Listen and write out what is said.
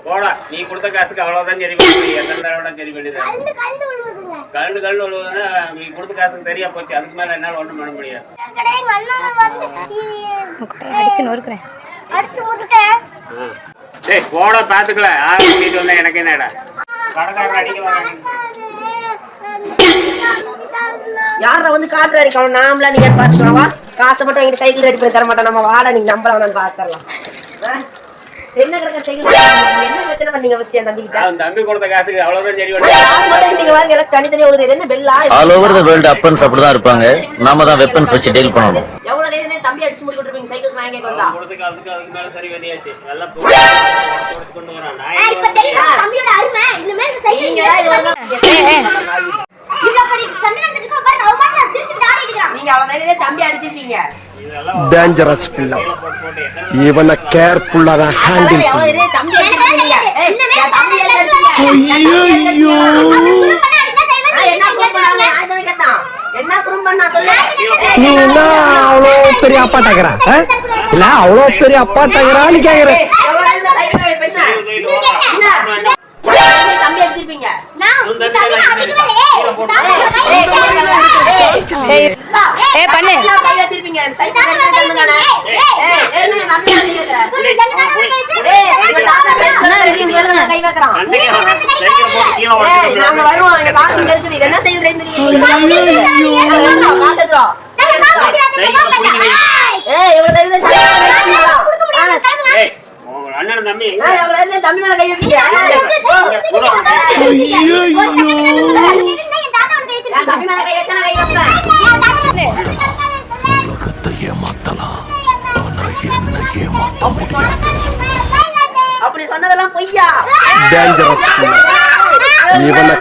போடா, நீ கொடுத்த காசுக்கு அவ்வளவுதான் சரி பண்ணி எத்தனை தடவை சரி பண்ணிதான் கலண்டு கலண்டு விழுவுதுன்னா நீ கொடுத்த காசுக்கு தெரியா போச்சு. அதுக்கு மேல என்னால ஒண்ணும் பண்ண முடியாது. டேய் போட பாத்துக்கல ஆரம்பிட்டு வந்தா எனக்கு என்னடா கடைக்காரன் அடிக்க வராங்க. யார வந்து காத்துறாரு கவனம் நாமளா நீங்க பாத்துக்கலாமா? காசை மட்டும் எங்க சைக்கிள் ரெடி பண்ணி தர மாட்டோம். நம்ம வாடா நீங்க நம்பலாம் பாத்துக்கலாம். என்ன கிடக்க சைக்கிள் என்ன பிரச்சனை பண்ணீங்க அவசியம் தம்பிக்கிட்ட? தம்பி கொடுத்த காசுக்கு அவ்வளவுதான் சரி காசு மட்டும் நீங்க வாங்க எல்லாம் தனித்தனியா உழுது. என்ன Bella? All over the world offence அப்படிதான் இருப்பாங்க. நாம தான் வெப்பன்ஸ் வச்சு டீல் பண்ணணும். எவ்வளவு நேரமே தம்பி அடிச்சு முடிச்சு விட்டுருப்பீங்க சைக்கிள் வாங்கி கொண்டா. கொடுத்த காசுக்கு அதுக்கு மேல சரி பண்ணியாச்சு. எல்லாம் போட்டு கொண்டு வரான். நான் இப்ப தெரியுமா தம்பியோட அருமை? இனிமே சைக்கிள் நீங்க இவ்ளோ படி சண்டை நடந்துட்டு பாருங்க. அவன் பாட்டு சிரிச்சிட்டு ஆடிட்டு இருக்கான். நீங்க அவ்வளவு நேரமே தம்பி அடிச்சிட்டீங்க. டேஞ்சரஸ் பிள்ளை. இவனை கேர்ஃபுல்லா தான் ஹேண்டில் எவ்வளவு நேரமே தம்பி அடிச்சிட்டீங்க. ஏய் தம்பி ஐயோ என்ன ப்ரூவ் பண்ணா சொல்லு. நீ என்ன அவ்வளோ பெரிய அப்பாட்டாக்குறா? இல்ல அவ்வளோ பெரிய அப்பாட்டாக்குறான்னு கேக்குறேன். தம்பி அடிச்சிருப்பீங்க. பண்ணு என்ன செய்யுது? அண்ணன் தம்பி தம்பி மேல கை வைக்கீங்க. தம்பி மேல கை வச்சா கை வைப்பேன். உலகத்தை ஏமாத்தலாம், ஆனா என்ன ஏமாத்த முடியாது. அப்படி சொன்னதெல்லாம் பொய்யா? டேஞ்சரஸ் இவனை